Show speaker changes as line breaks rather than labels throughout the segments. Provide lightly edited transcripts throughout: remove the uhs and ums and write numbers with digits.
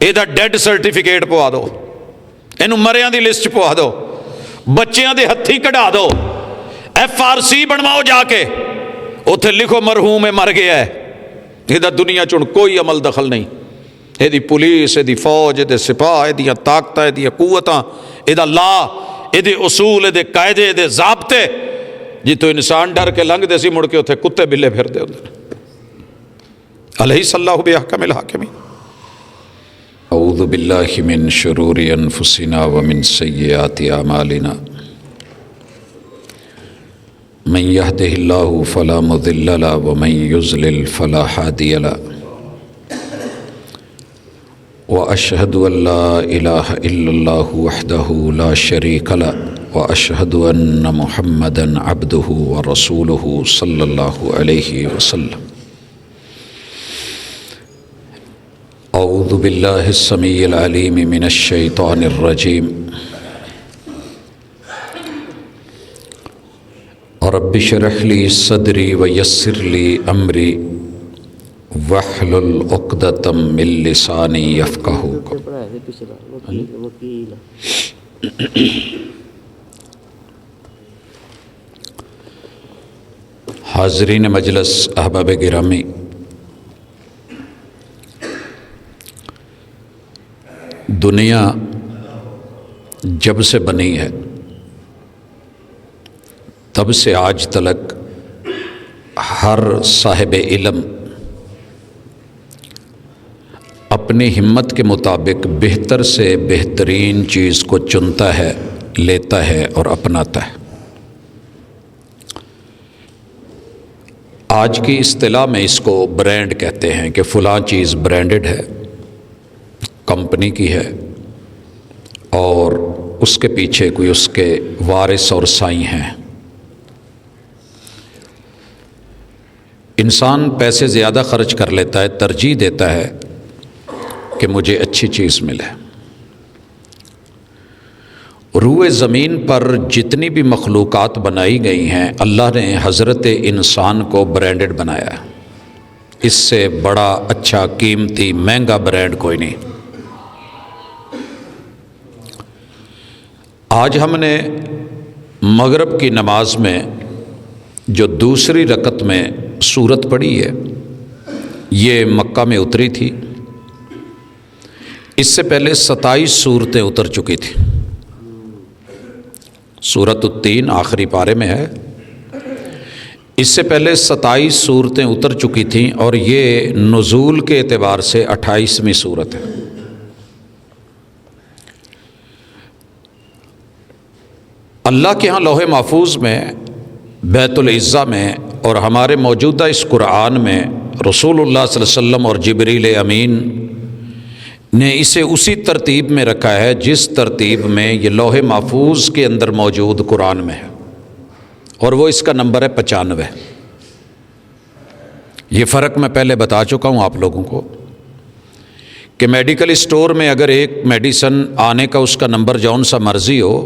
ਇਹਦਾ dad certificate ਪਵਾ ਦਿਓ, ਇਹਨੂੰ ਮਰਿਆਂ ਦੀ ਲਿਸਟ ਪਵਾ ਦਿਓ, ਬੱਚਿਆਂ ਦੇ ਹੱਥੀਂ ਕਢਾ ਦਿਓ, FRC ਬਣਵਾਓ ਜਾ ਕੇ, ਉੱਥੇ ਲਿਖੋ ਮਰਹੂਮ ਇਹ ਮਰ ਗਿਆ ਹੈ। ਇਹਦਾ ਦੁਨੀਆ 'ਚ ਹੁਣ ਕੋਈ ਅਮਲ ਦਖਲ ਨਹੀਂ। ਇਹਦੀ ਪੁਲਿਸ, ਇਹਦੀ ਫੌਜ, ਇਹਦੇ ਸਿਪਾਹ, ਇਹਦੀਆਂ ਤਾਕਤਾਂ, ਇਹਦੀਆਂ ਕੂਵਤਾਂ, ਇਹਦਾ ਲਾ, ਇਹਦੇ ਉਸੂਲ, ਇਹਦੇ ਕਾਇਦੇ, ਇਹਦੇ ਜ਼ਾਬਤੇ, ਜਿੱਥੋਂ ਇਨਸਾਨ ਡਰ ਕੇ ਲੰਘਦੇ ਸੀ ਮੁੜ ਕੇ ਉੱਥੇ ਕੁੱਤੇ ਬਿੱਲੇ ਫਿਰਦੇ ਹੁੰਦੇ ਨੇ। ਅਲੈਹਿਸਸਲਾਹੂ ਬਿਅਹਕਮਿਲ ਹਾਕਿਮੀਨ। أعوذ بالله من شرور أنفسنا ومن سيئات أعمالنا من يهده الله فلا مضل له ومن يضلل فلا هادي له وأشهد أن لا إله إلا الله وحده لا شريك له وأشهد أن محمدا عبده ورسوله صلى الله عليه وسلم أعوذ بالله السميع العليم من الشيطان الرجيم رب اشرح لي صدري ويسر لي أمري واحلل عقدة من لساني يفقهوا قولي۔ حاضرین مجلس، احباب گرامی، دنیا جب سے بنی ہے تب سے آج تلک ہر صاحب علم اپنی ہمت کے مطابق بہتر سے بہترین چیز کو چنتا ہے، لیتا ہے اور اپناتا ہے۔ آج کی اصطلاح میں اس کو برانڈ کہتے ہیں کہ فلاں چیز برانڈڈ ہے، کمپنی کی ہے، اور اس کے پیچھے کوئی اس کے وارث اور سائیں ہیں۔ انسان پیسے زیادہ خرچ کر لیتا ہے، ترجیح دیتا ہے کہ مجھے اچھی چیز ملے۔ روئے زمین پر جتنی بھی مخلوقات بنائی گئی ہیں، اللہ نے حضرت انسان کو برانڈڈ بنایا ہے۔ اس سے بڑا اچھا، قیمتی، مہنگا برانڈ کوئی نہیں۔ آج ہم نے مغرب کی نماز میں جو دوسری رکعت میں سورت پڑھی ہے، یہ مکہ میں اتری تھی۔ اس سے پہلے 27 سورتیں اتر چکی تھیں۔ سورۃ التین آخری پارے میں ہے، اس سے پہلے 27 سورتیں اتر چکی تھیں، اور یہ نزول کے اعتبار سے 28ویں سورت ہے۔ اللہ کے ہاں لوح محفوظ میں، بیت العزہ میں، اور ہمارے موجودہ اس قرآن میں رسول اللہ صلی اللہ علیہ وسلم اور جبریل امین نے اسے اسی ترتیب میں رکھا ہے جس ترتیب میں یہ لوح محفوظ کے اندر موجود قرآن میں ہے، اور وہ اس کا نمبر ہے 95۔ یہ فرق میں پہلے بتا چکا ہوں آپ لوگوں کو کہ میڈیکل اسٹور میں اگر ایک میڈیسن آنے کا اس کا نمبر جون سا مرضی ہو،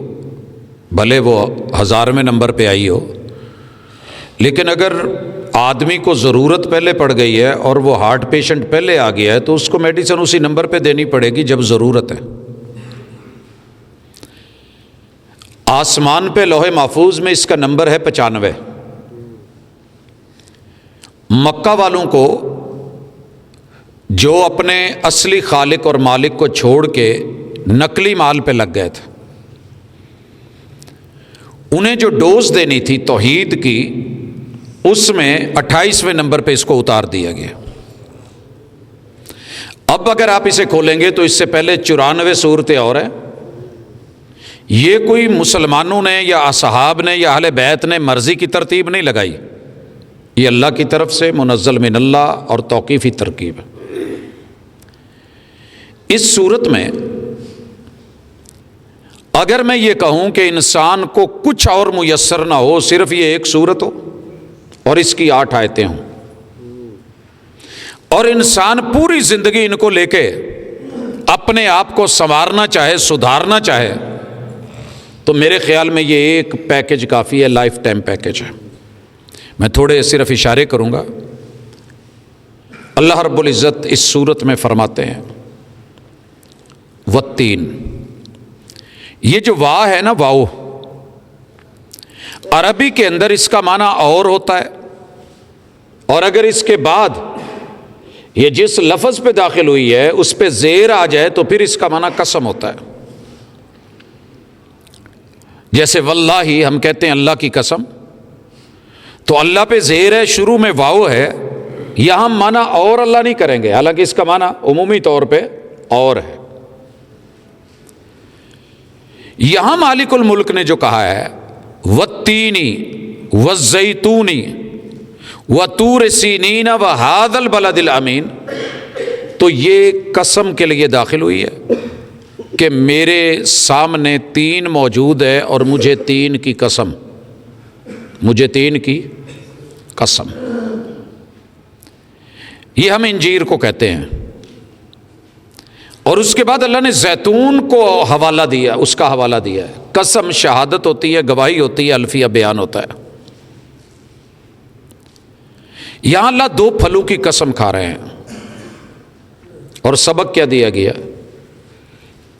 بھلے وہ 1000ویں نمبر پہ آئی ہو، لیکن اگر آدمی کو ضرورت پہلے پڑ گئی ہے اور وہ ہارٹ پیشنٹ پہلے آ گیا ہے تو اس کو میڈیسن اسی نمبر پہ دینی پڑے گی جب ضرورت ہے۔ آسمان پہ لوح محفوظ میں اس کا نمبر ہے 95۔ مکہ والوں کو جو اپنے اصلی خالق اور مالک کو چھوڑ کے نقلی مال پہ لگ گئے تھے، انہیں جو ڈوز دینی تھی توحید کی، اس میں 28ویں نمبر پہ اس کو اتار دیا گیا۔ اب اگر آپ اسے کھولیں گے تو اس سے پہلے 94 صورتیں اور ہیں۔ یہ کوئی مسلمانوں نے یا اصحاب نے یا اہل بیت نے مرضی کی ترتیب نہیں لگائی، یہ اللہ کی طرف سے منزل من اللہ اور توقیفی ترکیب ہے۔ اس صورت میں اگر میں یہ کہوں کہ انسان کو کچھ اور میسر نہ ہو، صرف یہ ایک صورت ہو اور اس کی 8 آیتیں ہوں، اور انسان پوری زندگی ان کو لے کے اپنے آپ کو سنوارنا چاہے، سدھارنا چاہے، تو میرے خیال میں یہ ایک پیکج کافی ہے، لائف ٹائم پیکج ہے۔ میں تھوڑے صرف اشارے کروں گا۔ اللہ رب العزت اس صورت میں فرماتے ہیں والتین، یہ جو وا ہے نا، واو عربی کے اندر اس کا معنی اور ہوتا ہے، اور اگر اس کے بعد یہ جس لفظ پہ داخل ہوئی ہے اس پہ زیر آ جائے تو پھر اس کا معنی قسم ہوتا ہے۔ جیسے واللہ ہم کہتے ہیں اللہ کی قسم، تو اللہ پہ زیر ہے، شروع میں واو ہے، یہاں معنی اور اللہ نہیں کریں گے، حالانکہ اس کا معنی عمومی طور پہ اور ہے۔ یہاں مالک الملک نے جو کہا ہے والتینی والزیتونی وطور سینین وہذا البلد الامین، تو یہ قسم کے لیے داخل ہوئی ہے کہ میرے سامنے 3 موجود ہے اور مجھے 3 کی قسم، مجھے 3 کی قسم۔ یہ ہم انجیر کو کہتے ہیں، اور اس کے بعد اللہ نے زیتون کو حوالہ دیا، اس کا حوالہ دیا ہے۔ قسم شہادت ہوتی ہے، گواہی ہوتی ہے، الفیہ بیان ہوتا ہے۔ یہاں اللہ 2 پھلوں کی قسم کھا رہے ہیں، اور سبق کیا دیا گیا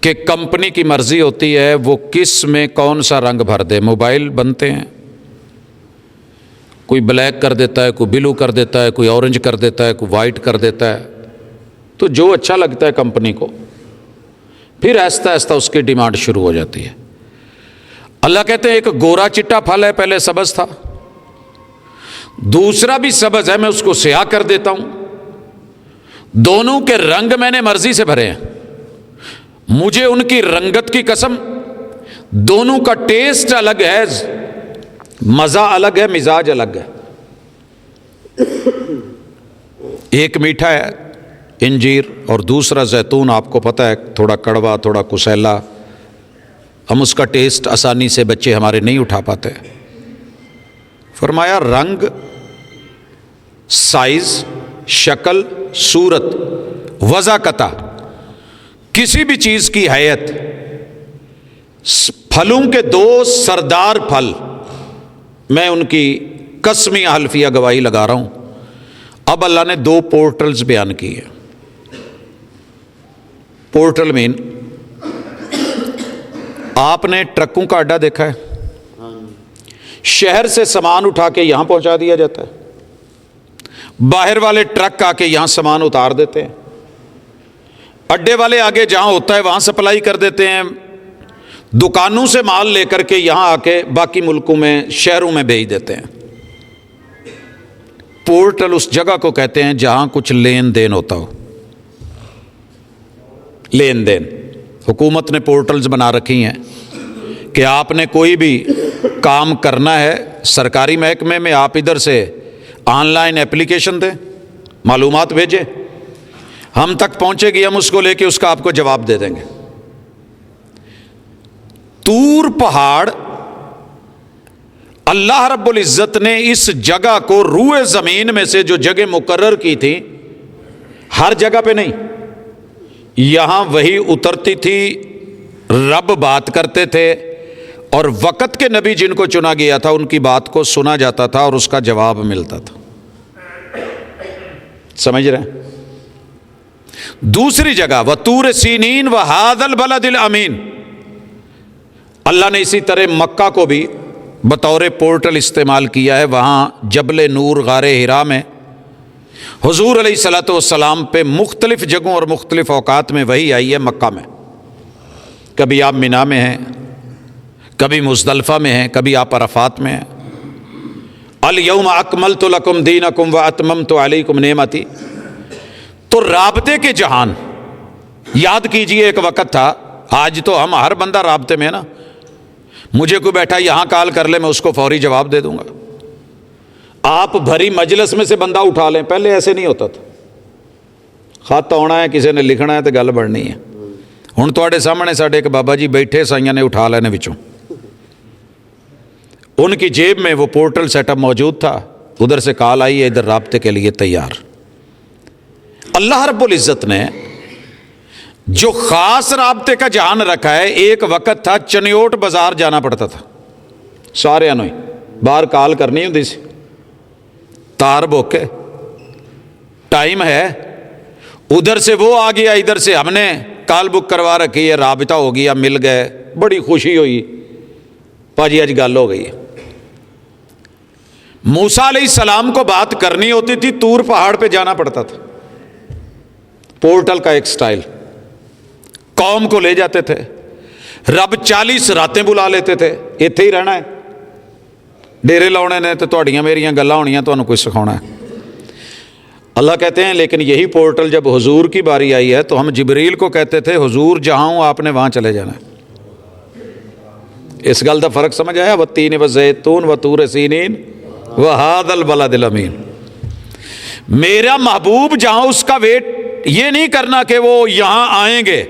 کہ کمپنی کی مرضی ہوتی ہے وہ کس میں کون سا رنگ بھر دے۔ موبائل بنتے ہیں، کوئی بلیک کر دیتا ہے، کوئی بلو کر دیتا ہے، کوئی اورنج کر دیتا ہے، کوئی وائٹ کر دیتا ہے، تو جو اچھا لگتا ہے کمپنی کو، پھر آہستہ آہستہ اس کی ڈیمانڈ شروع ہو جاتی ہے۔ اللہ کہتے ہیں ایک گورا چٹا پھل ہے، پہلے سبز تھا، دوسرا بھی سبز ہے، میں اس کو سیاہ کر دیتا ہوں، دونوں کے رنگ میں نے مرضی سے بھرے ہیں، مجھے ان کی رنگت کی قسم، دونوں کا ٹیسٹ الگ ہے، مزہ الگ ہے، مزاج الگ ہے۔ ایک میٹھا ہے انجیر اور دوسرا زیتون، آپ کو پتہ ہے تھوڑا کڑوا، تھوڑا کسیلا، ہم اس کا ٹیسٹ آسانی سے بچے ہمارے نہیں اٹھا پاتے۔ فرمایا رنگ، سائز، شکل، صورت، وضاقتہ، کسی بھی چیز کی حیت، پھلوں کے 2 سردار پھل، میں ان کی قسمی حلفیہ گواہی لگا رہا ہوں۔ اب اللہ نے 2 پورٹلز بیان کی ہیں۔ پورٹل مین، آپ نے ٹرکوں کا اڈا دیکھا ہے؟ شہر سے سامان اٹھا کے یہاں پہنچا دیا جاتا ہے، باہر والے ٹرک آ کے یہاں سامان اتار دیتے ہیں، اڈے والے آگے جہاں ہوتا ہے وہاں سپلائی کر دیتے ہیں، دکانوں سے مال لے کر کے یہاں آ کے باقی ملکوں میں، شہروں میں بھیج دیتے ہیں۔ پورٹل اس جگہ کو کہتے ہیں جہاں کچھ لین دین ہوتا ہو، لین دین۔ حکومت نے پورٹلز بنا رکھی ہیں کہ آپ نے کوئی بھی کام کرنا ہے سرکاری محکمے میں، آپ ادھر سے آن لائن اپلیکیشن دیں، معلومات بھیجیں، ہم تک پہنچے گی، ہم اس کو لے کے اس کا آپ کو جواب دے دیں گے۔ طور پہاڑ، اللہ رب العزت نے اس جگہ کو روئے زمین میں سے جو جگہ مقرر کی تھی، ہر جگہ پہ نہیں، یہاں وہی اترتی تھی، رب بات کرتے تھے، اور وقت کے نبی جن کو چنا گیا تھا ان کی بات کو سنا جاتا تھا اور اس کا جواب ملتا تھا۔ سمجھ رہے ہیں؟ دوسری جگہ وطور سینین وہذا البلد الامین، اللہ نے اسی طرح مکہ کو بھی بطور پورٹل استعمال کیا ہے۔ وہاں جبل نور غار حرا میں حضور علیہ الصلوۃ والسلام پہ مختلف جگہوں اور مختلف اوقات میں وحی آئی ہے۔ مکہ میں کبھی آپ مینا میں ہیں، کبھی مزدلفہ میں ہیں، کبھی آپ عرفات میں ہیں۔ الیوم اکملت لکم دینکم واتممت علیکم نعمتی، تو رابطے کے جہان، یاد کیجئے ایک وقت تھا، آج تو ہم ہر بندہ رابطے میں ہے نا، مجھے کوئی بیٹھا یہاں کال کر لے میں اس کو فوری جواب دے دوں گا. آپ بھری مجلس میں سے بندہ اٹھا لیں, پہلے ایسے نہیں ہوتا تھا. خط آنا ہے, کسی نے لکھنا ہے تو گل بڑھنی ہے. ہن تواڈے سامنے ساڈے ایک بابا جی بیٹھے, سائیاں نے اٹھا لینے وچوں. ان کی جیب میں وہ پورٹل سیٹ اپ موجود تھا, ادھر سے کال آئی ہے, ادھر رابطے کے لیے تیار. اللہ رب العزت نے جو خاص رابطے کا جہان رکھا ہے. ایک وقت تھا چنیوٹ بازار جانا پڑتا تھا سارے نو, باہر کال کرنی ہوتی سی, تار بوکے, ٹائم ہے, ادھر سے وہ آ گیا, ادھر سے ہم نے کال بک کروا رکھی ہے, رابطہ ہو گیا, مل گئے, بڑی خوشی ہوئی, پاجی آج گل ہو گئی ہے. موسیٰ علیہ السلام کو بات کرنی ہوتی تھی طور پہاڑ پہ جانا پڑتا تھا. پورٹل کا ایک سٹائل, قوم کو لے جاتے تھے, رب 40 راتیں بلا لیتے تھے, ایتھے ہی رہنا ہے, ڈیرے لاؤنے نے تو تہاڈیاں میریاں گلاں ہونیاں, تانوں کوئی سکھاونا ہے. اللہ کہتے ہیں لیکن یہی پورٹل جب حضور کی باری آئی ہے تو ہم جبریل کو کہتے تھے حضور جہاں ہوں آپ نے وہاں چلے جانا ہے. اس گل دا فرق سمجھ آیا؟ والتین والزیتون وطور سینین وہذا البلد الامین. میرا محبوب جہاں, اس کا ویٹ یہ نہیں کرنا کہ وہ یہاں آئیں گے,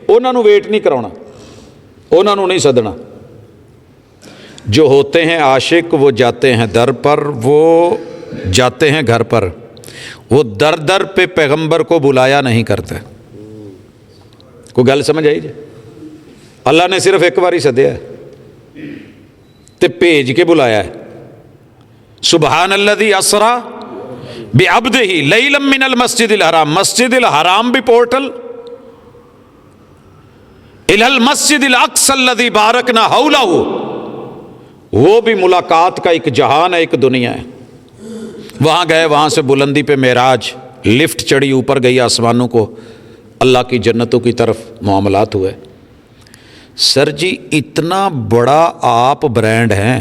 انہوں نے ویٹ نہیں کرانا, انہوں نے نہیں سدنا. جو ہوتے ہیں عاشق وہ جاتے ہیں در پر, وہ جاتے ہیں گھر پر, وہ در در پہ پیغمبر کو بلایا نہیں کرتے. کوئی گل سمجھ آئی جی؟ اللہ نے صرف ایک باری سدیا ہے تے بھیج کے بلایا ہے. سبحان الذی اسری بعبدہ لیلا من المسجد الحرام. مسجد الحرام بھی پورٹل, الی المسجد الاقصی الذی بارکنا حولہ, وہ بھی ملاقات کا ایک جہان ہے, ایک دنیا ہے. وہاں گئے, وہاں سے بلندی پہ معراج, لفٹ چڑھی, اوپر گئی آسمانوں کو, اللہ کی جنتوں کی طرف معاملات ہوئے. سر جی اتنا بڑا آپ برانڈ ہیں,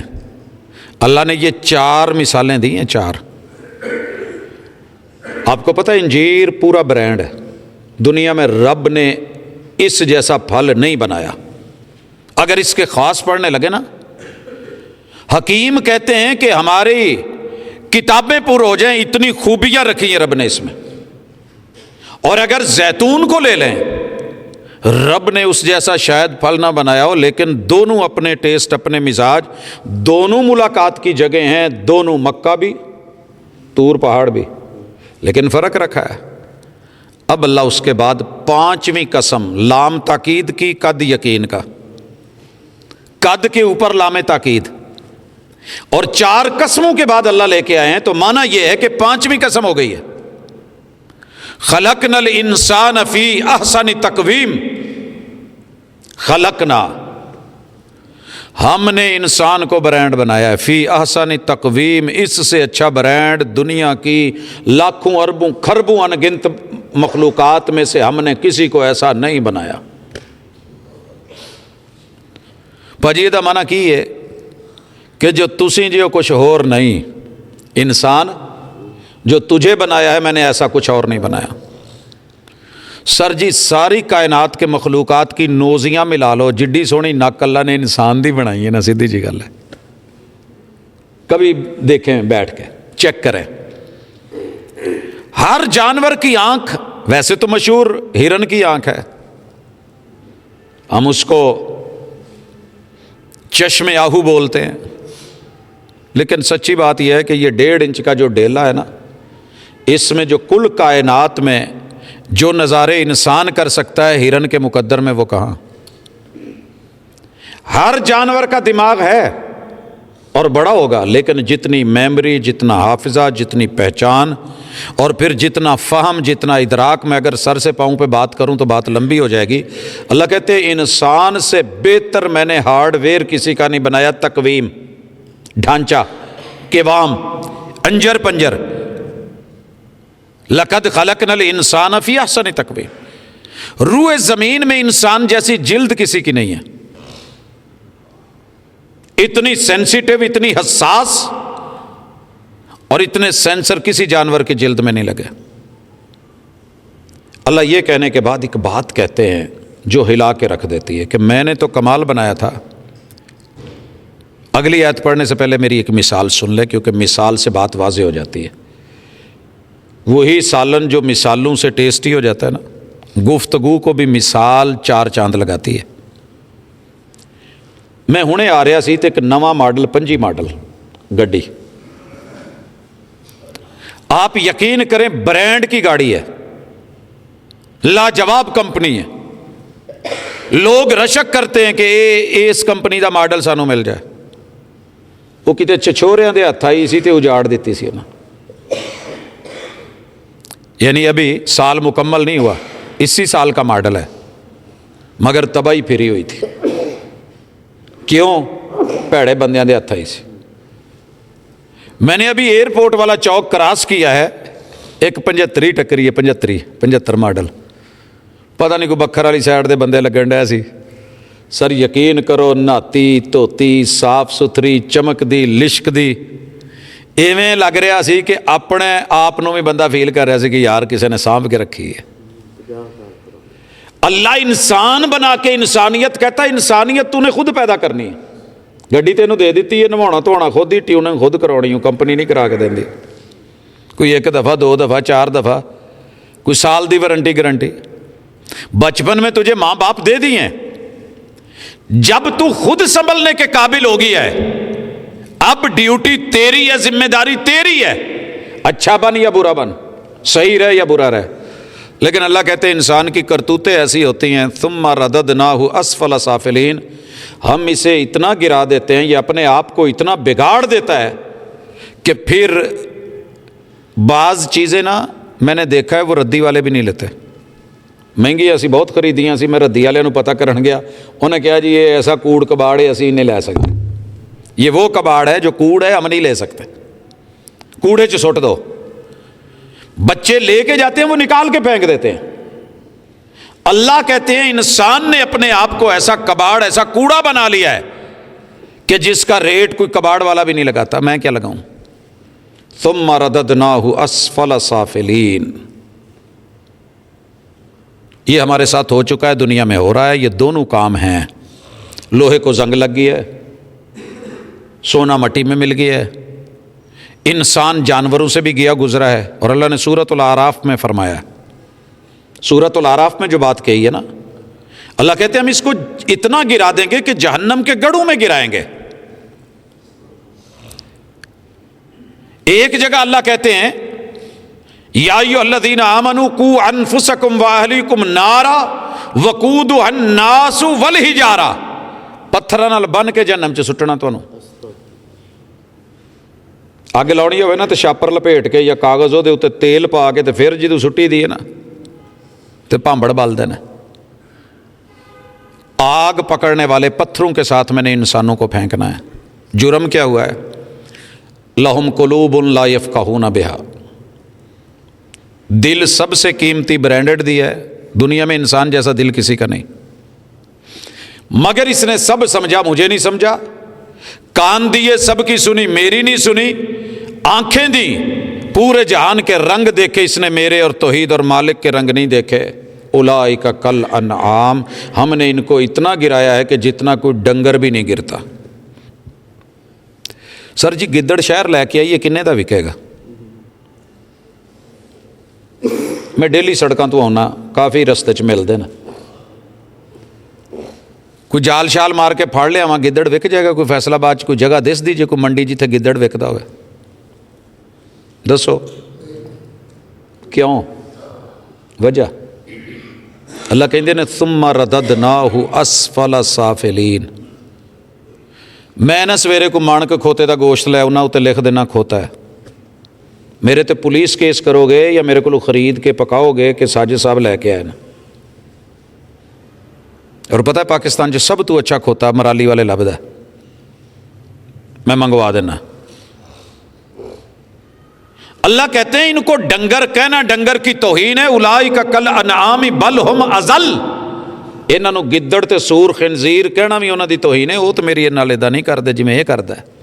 اللہ نے یہ 4 مثالیں دی ہیں, 4. آپ کو پتہ ہے انجیر پورا برانڈ ہے, دنیا میں رب نے اس جیسا پھل نہیں بنایا. اگر اس کے خاص پڑھنے لگے نا, حکیم کہتے ہیں کہ ہماری کتابیں پر ہو جائیں, اتنی خوبیاں رکھی ہیں رب نے اس میں. اور اگر زیتون کو لے لیں, رب نے اس جیسا شاید پھل نہ بنایا ہو, لیکن دونوں اپنے ٹیسٹ, اپنے مزاج, دونوں ملاقات کی جگہ ہیں, دونوں مکہ بھی طور پہاڑ بھی, لیکن فرق رکھا ہے. اب اللہ اس کے بعد 5ویں قسم, لام تاکید کی, قد یقین کا, قد کے اوپر لام تاکید, اور 4 قسموں کے بعد اللہ لے کے آئے ہیں. تو معنی یہ ہے کہ 5ویں قسم ہو گئی ہے. خلقنا الانسان فی احسن تقویم, خلقنا, ہم نے انسان کو برانڈ بنایا ہے, فی احسن تقویم, اس سے اچھا برانڈ دنیا کی لاکھوں اربوں خربوں انگنت مخلوقات میں سے ہم نے کسی کو ایسا نہیں بنایا. بھاجی دا معنی کی ہے کہ جو تسی جیو کچھ اور نہیں, انسان جو تجھے بنایا ہے میں نے ایسا کچھ اور نہیں بنایا. سر جی ساری کائنات کے مخلوقات کی نوزیاں ملا لو, جڈی سونی نک اللہ نے انسان دی بنائی ہے نا, سیدھی جی گل ہے. کبھی دیکھیں بیٹھ کے چیک کریں. ہر جانور کی آنکھ, ویسے تو مشہور ہرن کی آنکھ ہے, ہم اس کو چشم آہو بولتے ہیں, لیکن سچی بات یہ ہے کہ یہ 1.5 انچ کا جو ڈیلا ہے نا, اس میں جو کل کائنات میں جو نظارے انسان کر سکتا ہے, ہرن کے مقدر میں وہ کہاں. ہر جانور کا دماغ ہے اور بڑا ہوگا, لیکن جتنی میموری, جتنا حافظہ, جتنی پہچان, اور پھر جتنا فہم, جتنا ادراک, میں اگر سر سے پاؤں پہ بات کروں تو بات لمبی ہو جائے گی. اللہ کہتے ہیں انسان سے بہتر میں نے ہارڈ ویئر کسی کا نہیں بنایا. تقویم, ڈھانچہ, قوام, انجر پنجر. لقد خلقنا الانسان فی احسن تقویم. روح زمین میں انسان جیسی جلد کسی کی نہیں ہے, اتنی سینسیٹیو, اتنی حساس, اور اتنے سینسر کسی جانور کی جلد میں نہیں لگے. اللہ یہ کہنے کے بعد ایک بات کہتے ہیں جو ہلا کے رکھ دیتی ہے کہ میں نے تو کمال بنایا تھا, اگلی آیت پڑھنے سے پہلے میری ایک مثال سن لے، کیونکہ مثال سے بات واضح ہو جاتی ہے۔ وہی سالن جو مثالوں سے ٹیسٹی ہو جاتا ہے نا، گفتگو کو بھی مثال چار چاند لگاتی ہے۔ میں ہنے آ رہا سی تے ایک نواں ماڈل 25 ماڈل گڈی، آپ یقین کریں برانڈ کی گاڑی ہے، لاجواب کمپنی ہے، لوگ رشک کرتے ہیں کہ اس کمپنی دا ماڈل سانو مل جائے۔ وہ کتے چچوریاں دے ہاتھ آئی سی تے اجاڑ دیتی سی انہاں، یعنی ابھی سال مکمل نہیں ہوا، اسی سال کا ماڈل ہے، مگر تباہی پھری ہوئی تھی۔ کیوں؟ پیڑے بندیاں دے ہاتھ آئی سی۔ میں نے ابھی ایئرپورٹ والا چوک کراس کیا ہے، ایک 75 ٹکری ہے، 75 ماڈل، پتہ نہیں کوئی بکھر والی سائڈ دے بندے لگن ڈے سی۔ سر یقین کرو، نہاتی دھوتی صاف ستھری چمک دی لشک دی، ایویں لگ رہا سی کہ اپنے آپ نو بھی بندہ فیل کر رہا سی کہ یار کسی نے سانبھ کے رکھی ہے۔ اللہ انسان بنا کے انسانیت کہتا ہے انسانیت تو نے خود پیدا کرنی ہے، گڈی تینوں دے دیتی ہے، نوانا دھونا خود ہی، ٹیوننگ خود کرانی ہوں، کمپنی نہیں کرا کے دیندی، کوئی ایک دفعہ 2 دفعہ 4 دفعہ، کوئی سال دی وارنٹی گارنٹی۔ بچپن میں تجھے ماں باپ دے دی ہیں، جب تو خود سنبھلنے کے قابل ہو گیا ہے، اب ڈیوٹی تیری ہے، ذمہ داری تیری ہے، اچھا بن یا برا بن، صحیح رہ یا برا رہ۔ لیکن اللہ کہتے ہیں انسان کی کرتوتیں ایسی ہوتی ہیں، ثم رددناہ اسفل سافلین، ہم اسے اتنا گرا دیتے ہیں، یہ اپنے آپ کو اتنا بگاڑ دیتا ہے کہ پھر بعض چیزیں نا میں نے دیکھا ہے وہ ردی والے بھی نہیں لیتے۔ مہنگی اسی بہت خریدیاں سی، میں ردی والے نو پتہ کرن گیا، انہیں کہا جی یہ ایسا کوڑ کباڑ ہے، اسی نہیں لے سکتے، یہ وہ کباڑ ہے جو کوڑ ہے، ہم نہیں لے سکتے، کوڑے چ سٹ دو۔ بچے لے کے جاتے ہیں، وہ نکال کے پھینک دیتے ہیں۔ اللہ کہتے ہیں انسان نے اپنے آپ کو ایسا کباڑ، ایسا کوڑا بنا لیا ہے کہ جس کا ریٹ کوئی کباڑ والا بھی نہیں لگاتا، میں کیا لگاؤں۔ ثم رددناہ اسفل سافلین، یہ ہمارے ساتھ ہو چکا ہے، دنیا میں ہو رہا ہے۔ یہ دونوں کام ہیں، لوہے کو زنگ لگ گئی ہے، سونا مٹی میں مل گیا ہے، انسان جانوروں سے بھی گیا گزرا ہے۔ اور اللہ نے سورۃ الاعراف میں فرمایا، سورۃ الاعراف میں جو بات کہی ہے نا، اللہ کہتے ہیں ہم اس کو اتنا گرا دیں گے کہ جہنم کے گڑھوں میں گرائیں گے۔ ایک جگہ اللہ کہتے ہیں یا ایھا الذین آمنوا قوا انفسکم واہلیکم نارا وقودھا الناس والحجارہ، پتھراں نال بن کے جہنم چ سٹنا، تانوں اگ لاؤنی ہوئے نا تو شاپر لپیٹ کے یا کاغذ دے اوتے تیل پا کے تے پھر جدوں سٹی دی ہے نا تے بھانبڑ بل دینا۔ آگ پکڑنے والے پتھروں کے ساتھ میں نے انسانوں کو پھینکنا ہے۔ جرم کیا ہوا ہے؟ لہم قلوب لا یفقہون بہا، دل سب سے قیمتی برانڈڈ دیا ہے، دنیا میں انسان جیسا دل کسی کا نہیں، مگر اس نے سب سمجھا، مجھے نہیں سمجھا، کان دیے سب کی سنی، میری نہیں سنی، آنکھیں دی پورے جہان کے رنگ دیکھے اس نے، میرے اور توحید اور مالک کے رنگ نہیں دیکھے۔ اولئک کل انعام، ہم نے ان کو اتنا گرایا ہے کہ جتنا کوئی ڈنگر بھی نہیں گرتا۔ سر جی گدڑ شہر لے کے آئیے، کنے دا وکے گا؟ میں ڈیلی سڑکاں تو آنا، کافی رستے چ ملتے نا، کوئی جال شال مار کے پھاڑ لیا وہاں گدڑ وک جائے گا۔ کوئی فیصل آباد کوئی جگہ دس دیجیے، کوئی منڈی جتھے گدڑ وکدا ہوئے، دسو کیوں؟ وجہ اللہ کہندے نے ثم رددناہ اسفل سافلین، میں نہ سویرے کو مانک کھوتے دا گوشت لے انہاں تے لکھ دینا کھوتا ہے، میرے تے پولیس کیس کرو گے یا میرے کو خرید کے پکاؤ گے کہ ساجد صاحب لے کے آئے نا۔ اور پتہ ہے پاکستان جو سب تو اچھا کھوتا مرالی والے لبدا ہے، میں منگوا دینا۔ اللہ کہتے ہیں ان کو ڈنگر کہنا ڈنگر کی توہین ہے، اولئک کل انعام بل ہم اضل، انہاں نو گدڑ تے سور خنزیر کہنا بھی انہاں دی توہین ہے، وہ تو میری نال ادا نہیں کردا جویں یہ کردا ہے۔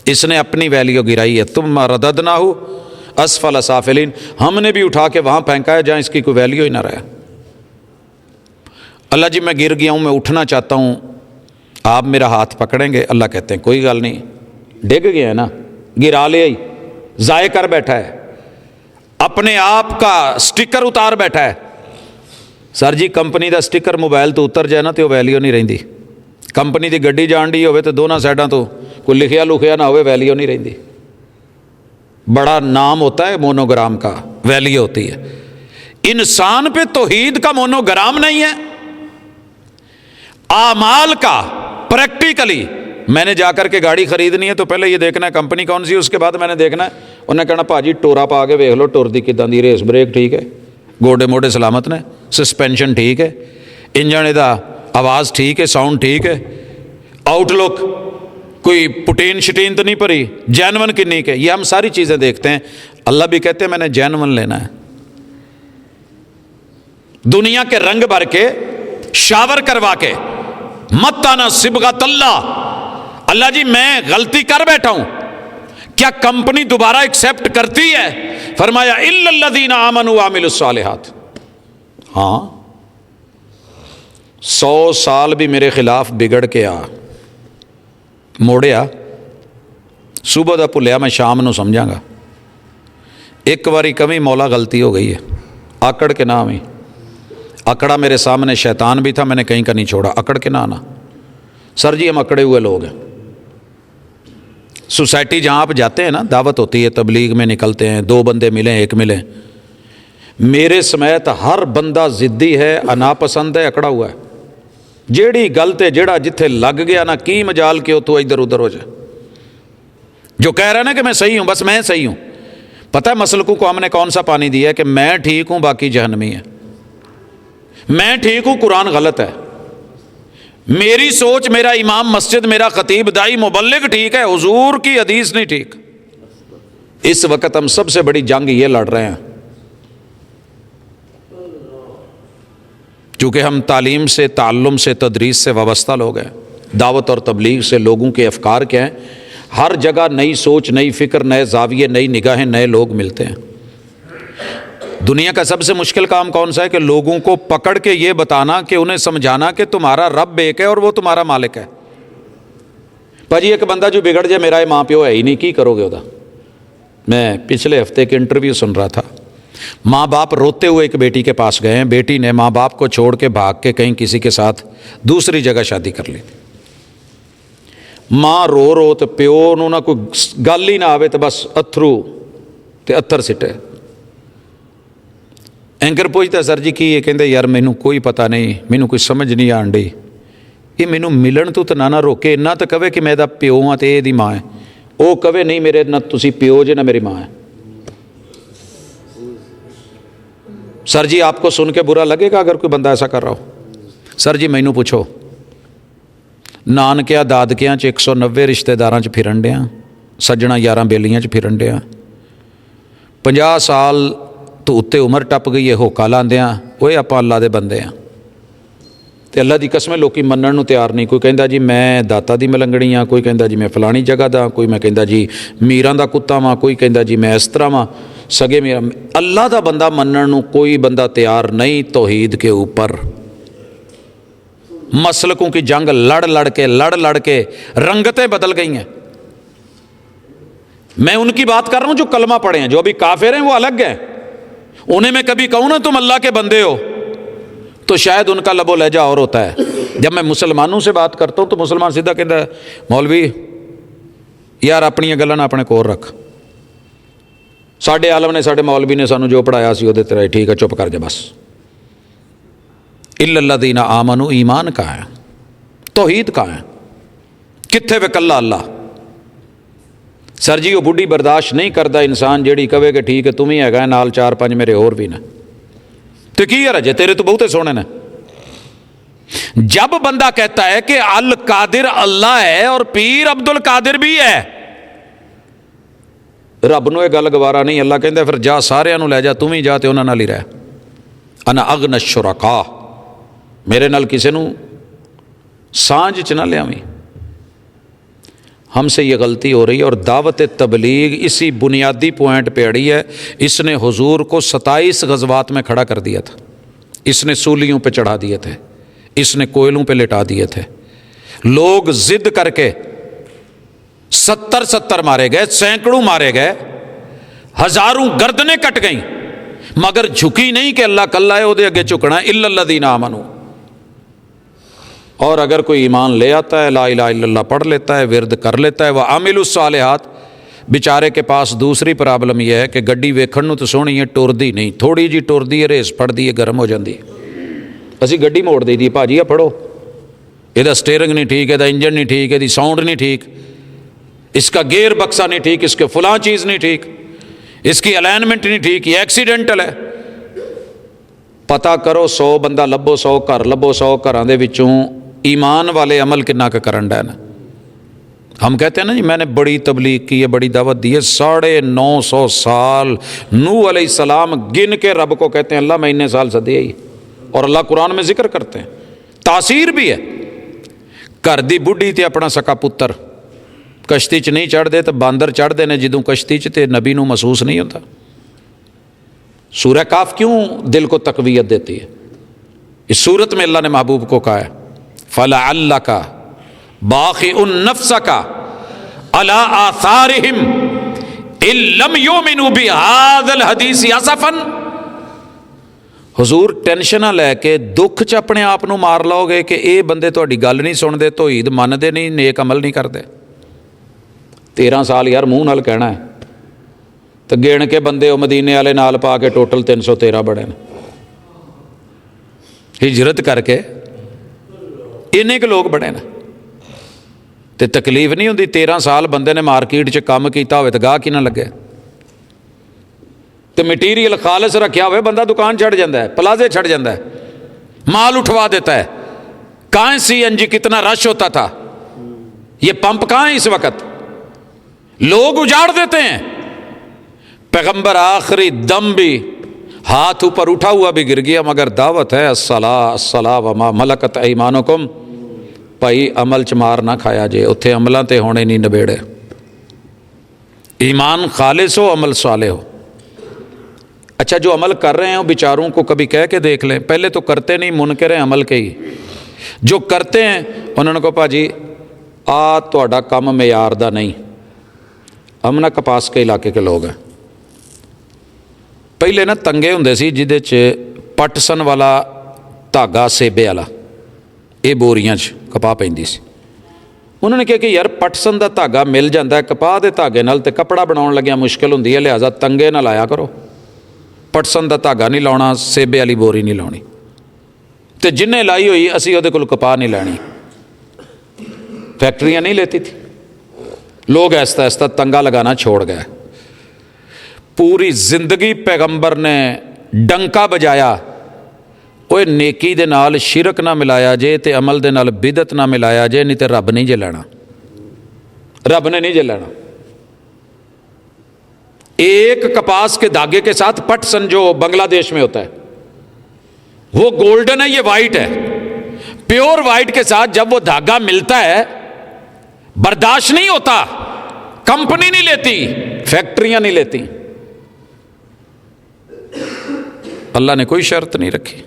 اس نے اپنی ویلیو گرائی ہے۔ ثم رددناہ اسفل سافلین، ہم نے بھی اٹھا کے وہاں پھینکا ہے جہاں اس کی کوئی ویلیو ہی نہ رہے۔ اللہ جی میں گر گیا ہوں، میں اٹھنا چاہتا ہوں، آپ میرا ہاتھ پکڑیں گے؟ اللہ کہتے ہیں کوئی گل نہیں، ڈگ گیا ہے نا، گرا لے، ضائع کر بیٹھا ہے، اپنے آپ کا سٹیکر اتار بیٹھا ہے۔ سر جی کمپنی دا سٹیکر موبائل تو اتر جائے نا تو ویلیو نہیں رہندی۔ کمپنی دی گڈی جان ڈی ہوئے تو دونوں سائڈاں تو کوئی لکھیا لکھیا نہ ہوئے، ویلیو نہیں رہندی۔ بڑا نام ہوتا ہے مونوگرام کا، ویلیو ہوتی ہے۔ انسان پہ توحید کا مونوگرام نہیں ہے، اعمال کا پریکٹیکلی۔ میں نے جا کر کے گاڑی خریدنی ہے تو پہلے یہ دیکھنا ہے کمپنی کون سی ہے، اس کے بعد میں نے دیکھنا ہے، انہیں کہنا بھاجی ٹورا پا کے ویکھ لو ٹور دی کداں دی، ریس بریک ٹھیک ہے، گوڈے موڈے سلامت نے، سسپینشن ٹھیک ہے، انجن دا آواز ٹھیک ہے، ساؤنڈ ٹھیک ہے، آؤٹ لک کوئی پٹین شٹین تو نہیں پری، جینون کنی کے، یہ ہم ساری چیزیں دیکھتے ہیں۔ اللہ بھی کہتے ہیں میں نے جینون لینا ہے۔ دنیا کے رنگ بھر کے، شاور کروا کے، مت آنا صبغت اللہ، اللہ جی میں غلطی کر بیٹھا ہوں، کیا کمپنی دوبارہ ایکسیپٹ کرتی ہے؟ فرمایا الا الذین آمنوا وعملوا الصالحات۔ ہاں 100 سال بھی میرے خلاف بگڑ کے آ موڑیا، صبح دا بھلیا میں شام نو سمجھاں گا۔ ایک باری کمی مولا غلطی ہو گئی ہے، آکڑ کے نہ آویں۔ اکڑا میرے سامنے شیطان بھی تھا، میں نے کہیں کا نہیں چھوڑا، اکڑ کے نہ آنا۔ سر جی ہم اکڑے ہوئے لوگ ہیں۔ سوسائٹی جہاں آپ جاتے ہیں نا، دعوت ہوتی ہے، تبلیغ میں نکلتے ہیں، 2 بندے ملیں، 1 ملیں، میرے سمیت ہر بندہ ضدی ہے، انا پسند ہے، اکڑا ہوا ہے۔ جیڑی گل تے جیڑا جتھے لگ گیا نا، کی مجال کہ تو ادھر ادھر ہو جائے۔ جو کہہ رہا ہے نا کہ میں صحیح ہوں، بس میں صحیح ہوں۔ پتہ ہے مسلکوں کو ہم نے کون سا پانی دیا ہے کہ میں ٹھیک ہوں باقی جہنمی ہے، میں ٹھیک ہوں قرآن غلط ہے، میری سوچ، میرا امام مسجد، میرا خطیب، دائی، مبلغ ٹھیک ہے، حضور کی حدیث نہیں ٹھیک۔ اس وقت ہم سب سے بڑی جنگ یہ لڑ رہے ہیں، چونکہ ہم تعلیم سے، تعلم سے، تدریس سے وابستہ لوگ ہیں، دعوت اور تبلیغ سے لوگوں کے افکار کیا ہیں، ہر جگہ نئی سوچ، نئی فکر، نئے زاویے، نئی نگاہیں، نئے لوگ ملتے ہیں۔ دنیا کا سب سے مشکل کام کون سا ہے کہ لوگوں کو پکڑ کے یہ بتانا، کہ انہیں سمجھانا کہ تمہارا رب ایک ہے اور وہ تمہارا مالک ہے۔ بھاجی ایک بندہ جو بگڑ جائے، میرا ماں پیو ہے ہی نہیں، کی کرو گے ادا؟ میں پچھلے ہفتے ایک انٹرویو سن رہا تھا، ماں باپ روتے ہوئے ایک بیٹی کے پاس گئے ہیں، بیٹی نے ماں باپ کو چھوڑ کے بھاگ کے کہیں کسی کے ساتھ دوسری جگہ شادی کر لی۔ ماں رو رو تو پیو نو نہ کوئی گل ہی نہ آوے تو بس اتھرو تے اتر سٹے۔ اینکر پوچھتا سر جی کی ہے؟ کہندے یار مینوں کوئی پتہ نہیں، مینوں کوئی سمجھ نہیں آن ڈی، یہ مینوں ملن تو نہ روکے، نہ تو کہے کہ میں دا پیو ہاں تے دی ماں ہے، وہ کہے نہیں میرے نہ تسی پیو جے نہ میری ماں ہے۔ سر جی آپ کو سن کے برا لگے گا اگر کوئی بندہ ایسا کر رہا ہو؟ سر جی مینوں پوچھو، نانکیاں دادکیاں 190 رشتہ داراں چ پھرن ڈیاں، سجنا یاراں بیلیاں چ پھرن ڈیاں، 50 سال تو اتنے عمر ٹپ گئی ہے، ہوکا لاندیاں وہ آپاں اللہ دے بندے ہیں، تے اللہ دی قسم لوکی منن نو تیار نہیں۔ کوئی کہندا جی میں داتا دی ملنگڑی ہاں، کوئی کہندا جی میں فلانی جگہ دا، کوئی میں کہندا جی میراں دا کتا واں، کوئی کہندا جی میں اس طرح واں، سگے میرا۔ اللہ دا بندہ منن نو کوئی بندہ تیار نہیں توحید کے اوپر۔ مسلکوں کی جنگ لڑ لڑ کے رنگتیں بدل گئی ہیں۔ میں ان کی بات کر رہا ہوں جو کلمہ پڑھے ہیں، جو ابھی کافر ہیں وہ الگ ہیں، انہیں میں کبھی کہوں نا تم اللہ کے بندے ہو تو شاید ان کا لب و لہجہ اور ہوتا ہے۔ جب میں مسلمانوں سے بات کرتا ہوں تو مسلمان سیدھا کہتا ہے مولوی یار اپنی گلاں اپنے کول رکھ، ساڈے عالم نے، ساڈے مولوی نے سانو جو پڑھایا سی وہ تیرا ٹھیک ہے، چپ کر جا بس۔ الا الذین آمنوا، ایمان کہاں ہے؟ توحید کہاں ہے؟ کتھے وے کلا اللہ؟ سر جی وہ بڈھی برداشت نہیں کرتا انسان جیڑی کہے کہ ٹھیک ہے تم ہی ہے نال 4-5 میرے اور بھی نے، تو کی یار جے تیرے تو بہتے سونے نے۔ جب بندہ کہتا ہے کہ القادر اللہ ہے اور پیر عبد القادر بھی ہے، رب نو یہ گل گوارا نہیں۔ اللہ کہندا پھر جا سارے نو لے جا، تم ہی جا تے انہاں نال ہی رہ۔ انا اغنى الشرکاء، میرے نال کسے نو سانجھ چ نہ لیاویں۔ ہم سے یہ غلطی ہو رہی ہے، اور دعوت تبلیغ اسی بنیادی پوائنٹ پہ اڑی ہے۔ اس نے حضور کو 27 غزوات میں کھڑا کر دیا تھا، اس نے سولیوں پہ چڑھا دیے تھے، اس نے کوئلوں پہ لٹا دیے تھے، لوگ ضد کر کے 70 مارے گئے، سینکڑوں مارے گئے، ہزاروں گردنیں کٹ گئیں، مگر جھکی نہیں کہ اللہ کلا ہے وہ دے اگے جھکنا ہے، الا الذین آمنوا۔ اور اگر کوئی ایمان لے آتا ہے، لا الہ الا اللہ پڑھ لیتا ہے، ورد کر لیتا ہے، وعاملوا الصالحات، بیچارے کے پاس دوسری پرابلم یہ ہے کہ گڈی ویکھن نو تو سونی ہے، ٹردی نہیں، تھوڑی جی ٹردی ہے، ریس پڑتی ہے، گرم ہو جاتی ہے۔ اسی گڈی موڑ دئی دی، بھاجی پڑھو، یہ سٹیئرنگ نہیں ٹھیک، یہ انجن نہیں ٹھیک، یہ ساؤنڈ نہیں ٹھیک، اس کا گیئر بکسا نہیں ٹھیک، اس کے فلاں چیز نہیں ٹھیک، اس کی الائنمنٹ نہیں ٹھیک، یہ ایکسیڈنٹل ہے۔ پتہ کرو 100 بندہ لبو، 100 گھر لبو، 100 گھراں دے وچوں ایمان والے عمل کنا کا کرن ڈے نا۔ ہم کہتے ہیں نا جی میں نے بڑی تبلیغ کی ہے، بڑی دعوت دی ہے، 950 سال نوح علیہ السلام گن کے رب کو کہتے ہیں اللہ میں اتنے سال سدے ہی، اور اللہ قرآن میں ذکر کرتے ہیں، تاثیر بھی ہے۔ گھر دی بڈھی تے اپنا سکا پتر کشتی چ نہیں چڑھ دے تو باندر چڑھ دے نے جدوں کشتی چ، تے نبی نو محسوس نہیں ہوتا۔ سورہ کاف کیوں دل کو تقویت دیتی ہے؟ اس صورت میں اللہ نے محبوب کو کہا ہے فَلَعَلَّكَ بَاخِعٌ نَفْسَكَ عَلَىٰ آثَارِهِمْ إِن لَّمْ يُؤْمِنُوا بِهَٰذَا الْحَدِيثِ أَسَفًا۔ حضور ٹینشن نہ لے کے دکھ چ اپنے آپ نو مار لو گے کہ اے بندے تہاڈی گل نہیں سنتے، توحید منتے نہیں، نیک عمل نہیں کرتے۔ 13 سال یار منہ نال کہنا ہے تو گن کے بندے وہ مدینے والے نال پا کے ٹوٹل 313 بڑے ہیں، ہجرت کر کے انہیں کے لوگ بڑے نا، تے تکلیف نہیں ہوندی 13 سال بندے نے مارکیٹ چ کام کیتا ہوئے تو گاہ کی نہ لگے، تو مٹیریل خالص رکھیا ہوئے بندہ دکان چھڑ جاتا ہے، پلازے چھڑ جاتا ہے، مال اٹھوا دیتا ہے۔ کہاں CNG کتنا رش ہوتا تھا، یہ پمپ کہاں ہے اس وقت؟ لوگ اجاڑ دیتے ہیں۔ پیغمبر آخری دم بھی ہاتھ اوپر اٹھا ہوا بھی گر گیا، مگر دعوت ہے الصلاۃ الصلاۃ وما ملکت ایمانکم، بھائی عمل چ مار نہ کھایا جے، اتھے عملاں تے ہونے نہیں نبیڑے۔ ایمان خالص ہو، عمل صالح ہو۔ اچھا جو عمل کر رہے ہیں وہ بیچاروں کو کبھی کہہ کے دیکھ لیں، پہلے تو کرتے نہیں، منکر ہیں عمل کے ہی، جو کرتے ہیں انہوں نے کہا بھاجی تہاڈا کم معیار دا نہیں۔ ہم نا کپاس کے علاقے کے لوگ ہیں، پہلے نا تنگے ہوندے سی جہدے چ پٹسن والا دھاگا سیبے والا، یہ بوریاں چ کپاہ پیندی سی۔ انہوں نے کہا کہ یار پٹسن دا دھاگا مل جاتا ہے، کپاہ دے دھاگے نال تے کپڑا بناؤن لگیا مشکل ہوندی ہے، لہٰذا تنگے نہ لایا کرو، پٹسن دا دھاگا نہیں لاؤنا، سیبے والی بوری نہیں لاؤنی، تے جنہیں لائی ہوئی اسی وہ کول کپاہ نہیں لینی۔ فیکٹریاں نہیں لیتی تھی، لوگ آہستہ آہستہ تنگا لگانا چھوڑ گئے۔ پوری زندگی پیغمبر نے ڈنکا بجایا، اوے نیکی دے نال شرک نہ ملایا جے تے عمل دے نال بدعت نہ ملایا جے، نہیں تے رب نہیں جے لینا، رب نے نہیں جے لینا۔ ایک کپاس کے دھاگے کے ساتھ پٹسن جو بنگلہ دیش میں ہوتا ہے وہ گولڈن ہے، یہ وائٹ ہے، پیور وائٹ کے ساتھ جب وہ دھاگا ملتا ہے برداشت نہیں ہوتا، کمپنی نہیں لیتی، فیکٹریاں نہیں لیتی، اللہ نے کوئی شرط نہیں رکھی،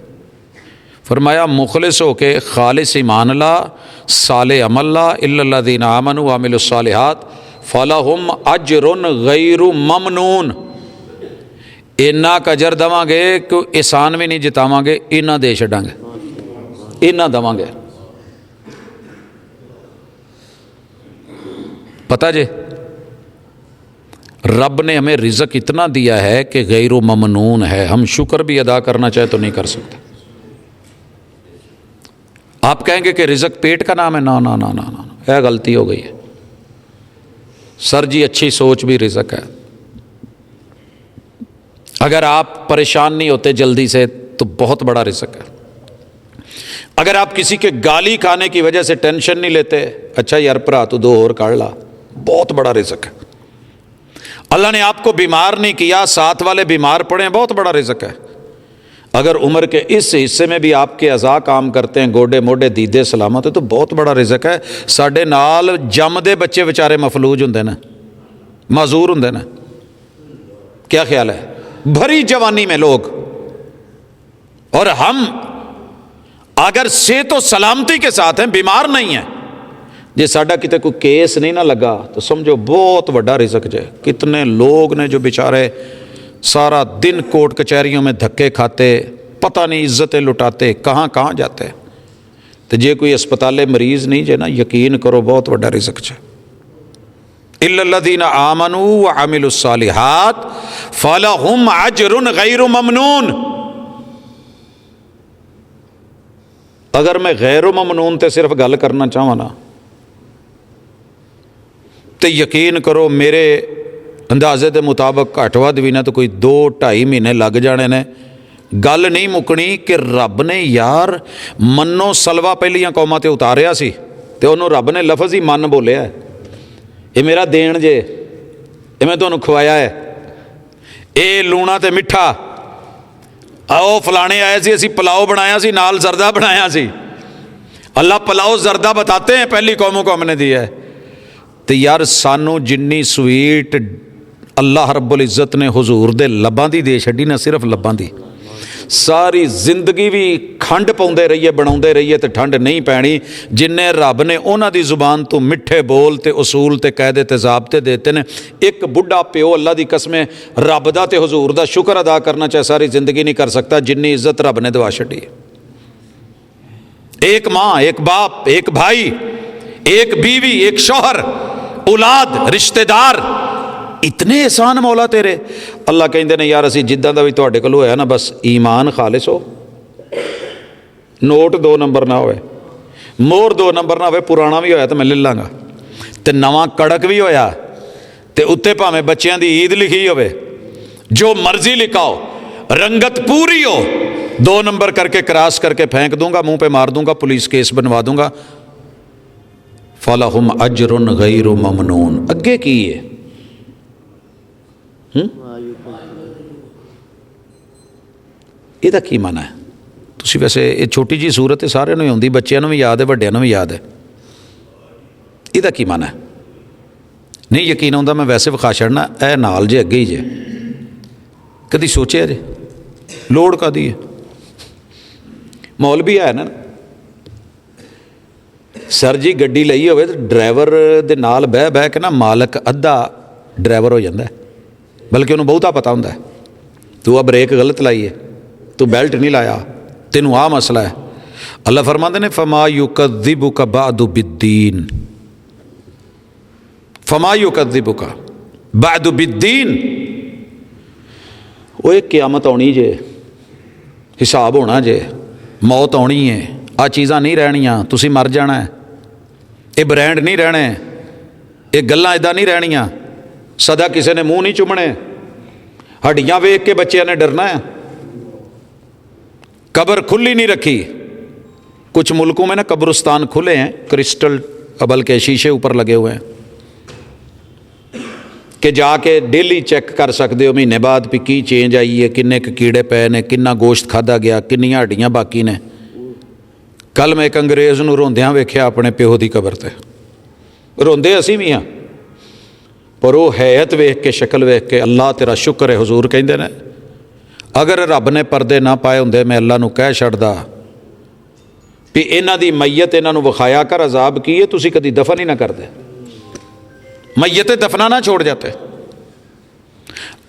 فرمایا مخلص ہو کے خالص ایمان لا، صالح عمل لا، الا الذین آمنوا وعملوا الصالحات فلہم اجر غیر ممنون۔ اینا کا اجر دواں گے کہ احسان بھی نہیں جتاواں گے، اینا دے چھڈاں گے، اینا دواں گے۔ پتہ جے رب نے ہمیں رزق اتنا دیا ہے کہ غیر ممنون ہے، ہم شکر بھی ادا کرنا چاہے تو نہیں کر سکتے۔ آپ کہیں گے کہ رزق پیٹ کا نام ہے، نا نا نا نا نا، یہ غلطی ہو گئی ہے۔ سر جی اچھی سوچ بھی رزق ہے، اگر آپ پریشان نہیں ہوتے جلدی سے تو بہت بڑا رزق ہے۔ اگر آپ کسی کے گالی کھانے کی وجہ سے ٹینشن نہیں لیتے، اچھا یار پرا تو 2 اور کاڑ لا، بہت بڑا رزق ہے۔ اللہ نے آپ کو بیمار نہیں کیا، ساتھ والے بیمار پڑے ہیں، بہت بڑا رزق ہے۔ اگر عمر کے اس حصے میں بھی آپ کے اعضاء کام کرتے ہیں، گوڈے موڈے دیدے سلامت ہے، تو بہت بڑا رزق ہے۔ ساڈے نال جم دے بچے بیچارے مفلوج ہوندے نا، معذور ہوندے نا، کیا خیال ہے؟ بھری جوانی میں لوگ، اور ہم اگر صحت و سلامتی کے ساتھ ہیں، بیمار نہیں ہیں، ਜੇ ਸਾਡਾ ਕਿਤੇ ਕੋਈ ਕੇਸ ਨਹੀਂ ਨਾ ਲੱਗਾ ਤਾਂ ਸਮਝੋ ਬਹੁਤ ਵੱਡਾ ਰਿਜ਼ਕ ਜੇ। ਕਿਤنے ਲੋگ نے جو بیچارے سارا دن کوٹ کچہریوں میں دھکے کھاتے، پتہ نہیں عزتیں لٹاتے، کہاں کہاں جاتے، تو جے کوئی اسپتالے مریض نہیں جے نا، یقین کرو بہت بڑا رزق جے۔ الا الذین آمنوا وعملوا الصالحات فلہم اجر غیر ممنون۔ اگر میں غیر ممنون تے صرف گل کرنا چاہواں نا تو یقین کرو میرے اندازے دے مطابق گھٹ ود بھی نہ تو کوئی 2-2.5 مہینے لگ جانے نے۔ گل نہیں مکنی کہ رب نے یار منو سلوا پہلیاں قوماں تے اتاریا سی تے انہوں رب نے لفظ ہی من بولیا ہے، یہ میرا دین جے، یہ میں تمہیں کھوایا ہے، اے لونا تے مٹھا، آؤ فلانے آئے سی، اسی پلاؤ بنایا سی، نال زردہ بنایا سی۔ اللہ پلاؤ زردہ بتاتے ہیں پہلی قوموں کو ہم نے دیا ہے۔ تو یار سانو جنی سویٹ اللہ رب العزت نے حضور دے لباں دی دے چھڈی، نہ صرف لباں دی، ساری زندگی بھی کھنڈ پاؤندے رہیے، بناؤندے رہیے تے ٹھنڈ نہیں پینی۔ جن رب نے انہاں دی زبان تو مٹھے بول تے اصول تے قاعدے تے ضابطے دیتے نے، ایک بڈھا پیو اللہ دی قسمیں رب دا تے حضور دا شکر ادا کرنا چاہے ساری زندگی نہیں کر سکتا جنی عزت رب نے دوا چھڈی۔ ایک ماں، ایک باپ، ایک بھائی، ایک بیوی، ایک شوہر، اولاد، رشتہ دار، اتنے احسان مولا تیرے۔ اللہ کہندے نے یار اسی جداں دا بھی تواڈے کول ہویا نا، بس ایمان خالص ہو، نوٹ 2 نمبر نہ ہوئے، مور 2 نمبر نہ ہوئے، پرانا بھی ہویا تو میں لے لاں گا، تے نواں کڑک بھی ہویا تے اتنے بھاویں بچیاں دی عید لکھی ہوئے، جو مرضی لکھاؤ، رنگت پوری ہو، 2 نمبر کر کے کراس کر کے پھینک دوں گا، منہ پہ مار دوں گا، پولیس کیس بنوا دوں گا۔ فَلَهُمْ أَجْرٌ غَيْرُ مَمْنُونَ۔ اگے کی ہے یہ کی مانا ہے؟ تسی ویسے یہ چھوٹی جی صورت سارے نوں ہوندی، بچیاں نوں بھی یاد ہے، وڈیاں نوں بھی یاد ہے، یہ کی مانا ہے؟ نہیں یقین آتا میں ویسے وکھا چھڑنا، اے نال جے اگے ہی جے، کدی سوچیا جے لوڑ کدی ہے؟ مولوی ہے نا سر جی گڈی لئی ہوئے تو ڈرائیور دے نال بہ بہ کے نا مالک ادھا ڈرائیور ہو جاتا ہے، بلکہ انہوں بہتا پتا ہوتا ہے تو اب بریک غلط لائی ہے، تو بیلٹ نہیں لایا، تینوں آ مسئلہ ہے۔ اللہ فرماتے ہیں فما یکذبک بعد بالدین، فما یکذبک بعد بالدین، وہ ایک قیامت آنی جے، حساب ہونا جے، موت آنی ہے، آ چیزاں نہیں رہنیاں، تسی مر جانا ہے، یہ برینڈ نہیں رہنے، یہ گلاں ادا نہیں رہنیاں، سدا کسی نے منہ نہیں چومنے، ہڈیاں ویکھ کے بچیاں نے ڈرنا ہے، قبر کھلی نہیں رکھی۔ کچھ ملکوں میں نا قبرستان کھلے ہیں، کرسٹل بلکہ شیشے اوپر لگے ہوئے ہیں کہ جا کے ڈیلی چیک کر سکتے ہو مہینے بعد بھی کی چینج آئی ہے، کنے کیڑے پے نے، کنا گوشت کھادا گیا، کنیاں ہڈیاں باقی نے۔ کل میں ایک انگریز نوں روندیاں ویکھیا اپنے پیو دی قبر تے، روندے اسی بھی ہاں پر وہ حیت ویکھ کے، شکل ویکھ کے اللہ تیرا شکر ہے، حضور کہندے نے اگر رب نے پردے نہ پائے ہوندے میں اللہ نوں کہہ چھڑدا بھی انہاں دی میت انہاں نوں وکھایا کر عذاب کی ہے، تسی کدی دفن ہی نہ کردے، میت دفنا نہ چھوڑ جاتے۔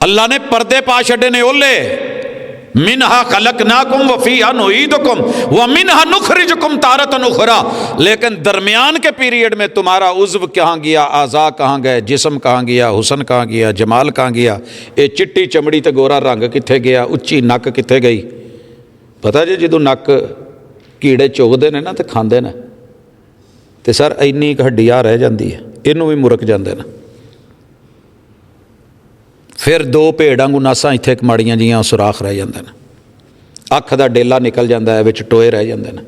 اللہ نے پردے پا چھڑے نے، اولے منہا خلقناکم وفیہا نعیدکم ومنہا نخرجکم تارۃ اخری، لیکن درمیان کے پیریڈ میں تمہارا عضو کہاں گیا، اعضاء کہاں گئے، جسم کہاں گیا، حسن کہاں گیا، جمال کہاں گیا، یہ چٹی چمڑی تے گورا رنگ کتھے گیا، اچھی نک کتھے گئی؟ پتہ جی جدوں نک کیڑے چگدے نے نا تے کھاندے نے تے سر اینی ہڈی آ رہ جاندی ہے، اینوں بھی مرک جاندے نا، پھر 2 بھیڑاں کو ناساں اتنے ماڑیاں جیاں سوراخ رہ جاندے ہیں، اکھ دا ڈیلا نکل جاتا ہے، وچ ٹوئے رہ جاندے ہیں،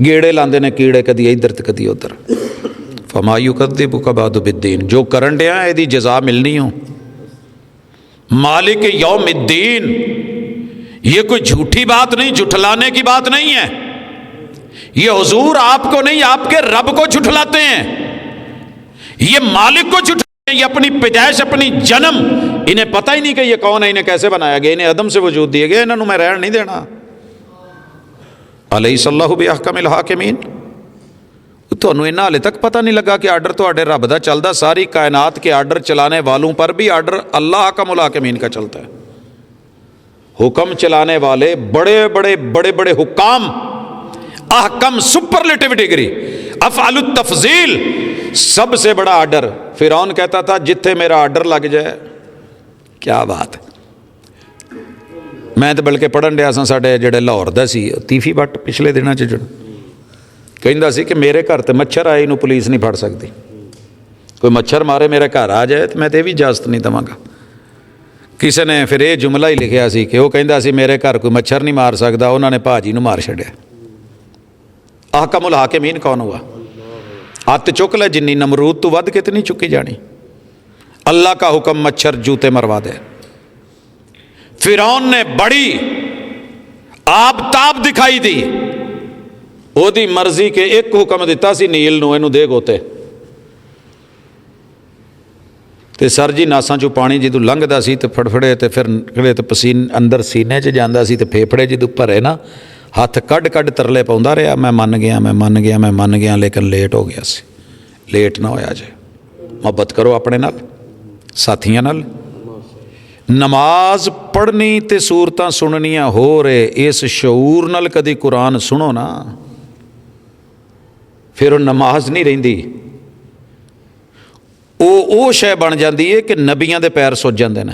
گیڑے لاندے نے کیڑے کدی ادھر تے کدی ادھر۔ فما یکذبک بعد بالدین، جو کرن ڈیا ہے دی جزا ملنی ہو۔ مالک یوم الدین، یہ کوئی جھوٹی بات نہیں، جھٹلانے کی بات نہیں ہے، یہ حضور آپ کو نہیں آپ کے رب کو جھٹلاتے ہیں، یہ مالک کو جھٹلاتے ہیں، یہ اپنی پیدائش، اپنی جنم، انہیں پتہ ہی نہیں کہ یہ کون ہے، انہیں کیسے بنایا گیا، انہیں عدم سے وجود دیے گئے، انہوں میں رہن نہیں دینا۔ الیس اللہ باحکم الحاکمین، ਤੁਹਾਨੂੰ ਇਹਨਾਂ ਹਾਲੇ ਤੱਕ ਪਤਾ ਨਹੀਂ ਲੱਗਾ کہ آرڈر ਤੁਹਾਡੇ ਰੱਬ ਦਾ ਚੱਲਦਾ, ਸਾਰੀ ਕਾਇਨਾਤ کے آرڈر چلانے والوں پر بھی آرڈر اللہ حکم الحاکمین کا چلتا ہے. حکم چلانے والے بڑے بڑے بڑے بڑے حکام، احکم سپرلیٹو ڈگری، افعال التفضیل، سب سے بڑا آرڈر. فرعون کہتا تھا جتھے میرا آرڈر لگ جائے. کیا بات ہے. میں تو بلکہ پڑھن ڈیا سا ساڈے جڑے لاہور دا سی تیفی بٹ پچھلے دنوں چ جڑا کہندا سی کہ میرے گھر تے مچھر آئے نو پولیس نہیں پھڑ سکتی. کوئی مچھر مارے میرے گھر آ جائے تو میں تو یہ بھی اجازت نہیں دواں گا. کسی نے پھر یہ جملہ ہی لکھیا سی کہ وہ کہندا سی میرے گھر کوئی مچھر نہیں مار سکتا، انہوں نے بھاجی نو مار چھڈیا. احکم الحاکمین کون ہوا؟ ہاتھ چک لے جنی نمرود تو ود کے تو نہیں چکی جانی. اللہ کا حکم مچھر جوتے مروا دے. فرعون نے بڑی آبتاب دکھائی دی، وہ دی مرضی کے ایک حکم دیتا سی نیل نو اینو دے گوتے تے سر جی ناساں چوں پانی جدوں لنگدا سی تے پھڑفڑے تے پھر نکلے تے پسین اندر سینے چ جاندا سی تے پھیپھڑے جدوں بھرے نا ہاتھ کڈ کڈ ترلے پاوندا رہیا میں من گیا میں من گیا میں من گیا، لیکن لیٹ ہو گیا سی. لیٹ نہ ہویا جے. محبت کرو اپنے نال، ساتھیاں نال. نماز پڑھنی تے صورتاں سننیاں ہو رہے اس شعور نال کدی قرآن سنو نا، پھر وہ نماز نہیں رہندی. او شے بن جاندی ہے کہ نبیاں دے پیر سج جاندے نے،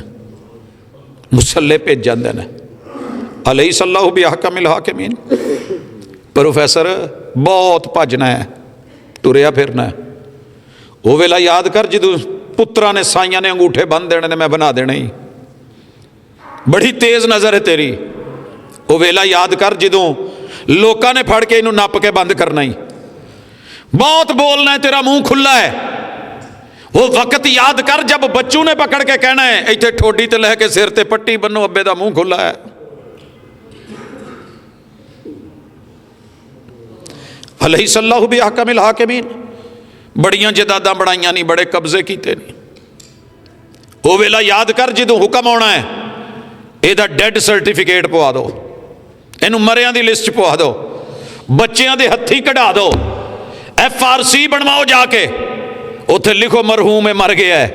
مصلے بھیج جاندے نے. الیس اللہ بأحکم الحاکمین. پروفیسر بہت بھجنا ہے، تریا پھرنا ہے. وہ ویلا یاد کر جدوں پتراں نے سائیاں نے انگوٹھے بن دینے نے میں بنا دینے ہی. بڑی تیز نظر ہے تیری. وہ ویلا یاد کر جدوں لوکاں نے پھڑ کے انہوں نپ کے بند کرنا ہی. بہت بولنا ہے، تیرا منہ کھلا ہے. وہ وقت یاد کر جب بچوں نے پکڑ کے کہنا ہے ایتھے ٹھوڈی تے لے کے سر تے پٹی بنو، ابے دا منہ کھلا ہے. الیس اللہ بأحکم الحاکمین. بڑیاں جداداں بڑھائیاں نہیں، بڑے قبضے کیتے نہیں. وہ ویلا یاد کر جدوں حکم آنا ہے یہ ڈیڈ سرٹیفکیٹ پوا دو، اینو مریاں دی لسٹ پوا دو، بچیاں دے ہتھی کਢਾ دو، FRC بنواؤ جا کے اتھے لکھو مرحوم مر گیا ہے.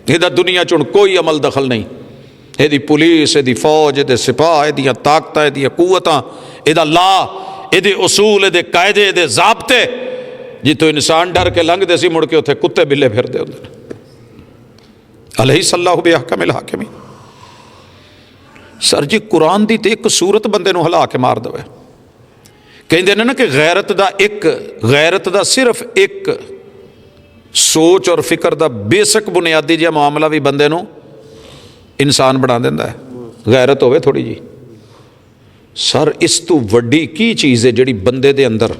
یہ دنیا چن کوئی عمل دخل نہیں. یہ پولیس، یہ فوج، یہ سپاہ، یہ طاقت، یہ قوتاں، یہ لا، یہ اصول، یہ قاعدے، یہ ضابطے جتوں انسان ڈر کے لنگتے سی مڑ کے اتنے کتے بلے پھرتے ہوتے ہیں. الیس اللہ بأحکم الحاکمین. سر جی قرآن دی تے ایک صورت بندے نو ہلا کے مار دے. کہندے نے نا کہ غیرت دا صرف ایک سوچ اور فکر دا بیسک بنیادی جہا معاملہ بھی بندے نو انسان بنا دیندا ہے. غیرت ہوئے تھوڑی جی. سر اس تو وڈی کی چیز ہے جڑی بندے دے اندر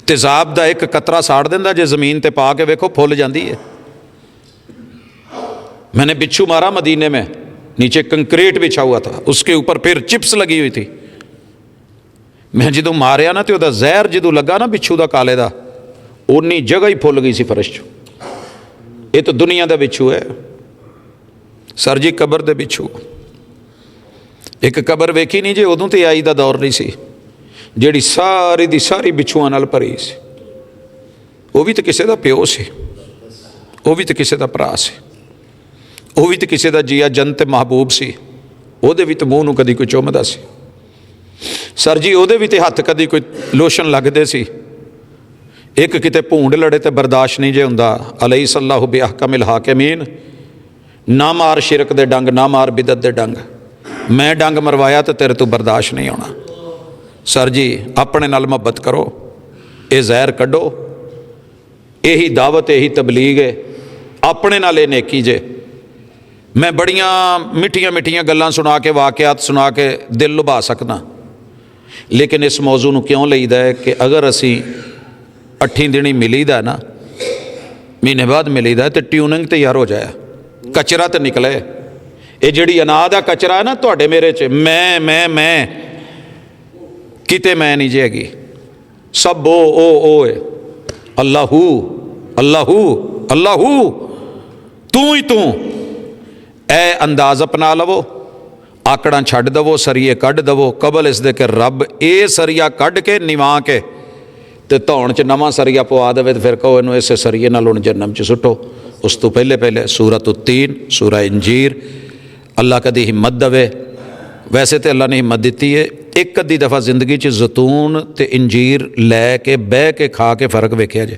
تیزاب دا ایک قطرہ ساڑ دیندا جے زمین تے پا کے ویکھو پھول جاندی ہے. میں نے بچھو مارا مدینے میں، نیچے کنکریٹ بچھا ہوا تھا، اس کے اوپر پھر چپس لگی ہوئی تھی. میں جدوں ماریا نا تو دا زہر جدوں لگا نا بچھو دا کالے دا، اونی جگہ ہی پھول گئی سی فرش چو. یہ تو دنیا دا بچھو ہے. سر جی قبر دے بچھو ایک قبر ویکھی نہیں جی ادوں تے آئی دا دور نہیں سی جیڑی ساری دی ساری بچھواں نال بھری سی. وہ بھی تو کسے دا پیو سی، وہ بھی تو کسے دا بھرا سی، وہ بھی تو کسے دا جیا جنت محبوب سی. وہ دے بھی تو منہ نو کدی کوئی چومدا سی. سر جی وہ دے بھی تے ہاتھ کدی کوئی لوشن لگدے سی. ایک کتے پونڈ لڑے تے برداشت نہیں جے ہوندا. الیس اللہ بأحکم الحاکمین. نہ مار شرک دے ڈنگ، نہ مار بدعت دے ڈنگ. میں ڈنگ مروایا تو تیرے تو برداشت نہیں ہونا. سر جی اپنے نال محبت کرو، اے زہر کڈو. یہی دعوت، یہی تبلیغ ہے. اپنے نال اے نیکی جے. میں بڑیاں مٹھیاں مٹھیاں گلاں سنا کے، واقعات سنا کے دل لبا سکنا، لیکن اس موضوع نو کیوں لئیدا ہے کہ اگر اسی 8 دنی ملی دا نا، مہینے بعد ملی دا تو ٹیوننگ تیار ہو جائے، کچرا تو نکلے. یہ جڑی انا دا کچرا ہے نا تواڈے میرے چ میں کتے میں نہیں جے گی. سب او ہے. اللہ اللہ اللہ تو ہی تو. اے انداز اپنا لو، آکڑاں چھڈ دو، سریے کڈ دو، قبل اس دے کہ رب اے سریا کڈ کے نواں کے تو ਧੌਣ 'ਚ ਨਵਾਂ ਸਰੀਆ ਪਵਾ ਦੇਵੇ ਤੇ ਫਿਰ ਕਹੋ ਇਹਨੂੰ ਇਸੇ ਸਰੀਏ ਨਾਲ ਹੁਣ ਜਹੰਨਮ 'ਚ ਸੁੱਟੋ। ਉਸ ਤੋਂ ਪਹਿਲੇ ਸੂਰਤ ਤੀਨ ਸੂਰਾ ਇੰਜੀਰ ਅੱਲਾ ਕਦੀ ਹਿੰਮਤ ਦੇਵੇ। ਵੈਸੇ ਤਾਂ ਅੱਲਾ ਨੇ ਹਿੰਮਤ ਦਿੱਤੀ ਹੈ, ਇੱਕ ਅੱਧੀ ਦਫਾ ਜ਼ਿੰਦਗੀ 'ਚ ਜ਼ੈਤੂਨ ਤੇ ਇੰਜੀਰ ਲੈ ਕੇ ਬਹਿ ਕੇ ਖਾ ਕੇ ਫਰਕ ਵੇਖਿਆ ਜੇ।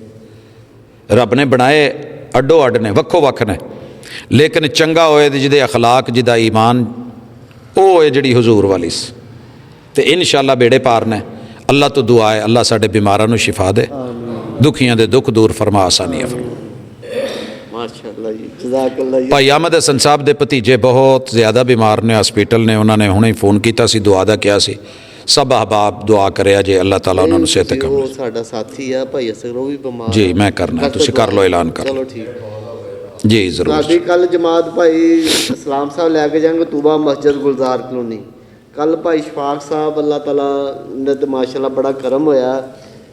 ਰੱਬ ਨੇ ਬਣਾਏ ਅੱਡੋ ਅੱਡ ਨੇ, ਵੱਖੋ ਵੱਖ ਨੇ, ਲੇਕਿਨ ਚੰਗਾ ਹੋਏ ਤੇ ਜਿਹਦੇ ਅਖਲਾਕ ਜਿਹਦਾ ਈਮਾਨ ਉਹ ਹੈ ਜਿਹੜੀ ਹਜ਼ੂਰ ਵਾਲੀ ਸੀ। ਤੇ ਇਨਸ਼ਾਅੱਲਾ ਬੇੜੇ ਪਾਰ ਨੇ। ਅੱਲਾ ਤੋਂ ਦੁਆ ਹੈ ਅੱਲਾ ਸਾਡੇ ਬਿਮਾਰਾਂ ਨੂੰ ਸ਼ਿਫਾ ਦੇ, ਦੁਖੀਆਂ ਦੇ ਦੁੱਖ ਦੂਰ ਫਰਮਾ, ਆਸਾਨੀਆਂ ਫਰਮਾ।
ਮਾਸ਼ਾਅੱਲਾ ਜੀ, ਜਜ਼ਾਕੱਲਾ ਜੀ।
ਭਾਈ ਅਹਿਮਦ ਹਸਨ ਸਾਹਿਬ ਦੇ ਭਤੀਜੇ ਬਹੁਤ ਜ਼ਿਆਦਾ ਬਿਮਾਰ ਨੇ, ਹਸਪੀਟਲ ਨੇ। ਉਹਨਾਂ ਨੇ ਹੁਣੇ ਹੀ ਫੋਨ ਕੀਤਾ ਸੀ, ਦੁਆ ਦਾ ਕਿਹਾ ਸੀ। ਸਭ ਅਹਿਬਾਬ ਦੁਆ ਕਰਿਆ ਜੇ ਅੱਲਾਹ ਤਾਲਾ ਉਹਨਾਂ ਨੂੰ ਸਿਹਤ ਕਮ।
ਉਹ ਸਾਡਾ ਸਾਥੀ ਆ ਭਾਈ ਅਸਗਰ, ਉਹ ਵੀ ਬਿਮਾਰ
ਜੀ ਮੈਂ ਕਰਨਾ, ਤੁਸੀਂ ਕਰ ਲਓ ਐਲਾਨ ਕਰ।
ਚਲੋ ਠੀਕ
ਜੀ ਜ਼ਰੂਰ।
ਸਾਡੀ ਕੱਲ ਜਮਾਤ ਭਾਈ ਇਸਲਾਮ ਸਾਹਿਬ ਲੈ ਕੇ ਜਾਣਗੇ ਤੂਬਾ ਮਸਜਿਦ ਗੁਲਜ਼ਾਰ ਕਲੋਨੀ। ਕੱਲ ਭਾਈ ਸ਼ਫਾਕ ਸਾਹਿਬ ਅੱਲਾਹ ਤਾਲਾ ਨੇ ਤੇ ਮਾਸ਼ਾਅੱਲਾ ਬੜਾ ਕਰਮ ਹੋਇਆ।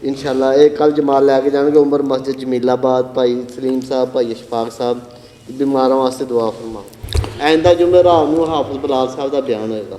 ਇੰਸ਼ਾਅੱਲਾ ਇਹ ਕੱਲ ਜਮਾਤ ਲੈ ਕੇ ਜਾਣਗੇ ਉਮਰ ਮਸਜਿਦ ਜਮੀਲਾਬਾਦ। ਭਾਈ ਸਲੀਮ ਸਾਹਿਬ, ਭਾਈ ਸ਼ਫਾਕ ਸਾਹਿਬ ਬਿਮਾਰਾਂ ਵਾਸਤੇ ਦੁਆ ਫਰਮਾਓ। ਆਇੰਦਾ ਜੁਮੇਰਾਤ ਨੂੰ ਹਾਫਿਜ਼ ਬਲਾਲ ਸਾਹਿਬ ਦਾ ਬਿਆਨ ਹੋਏਗਾ।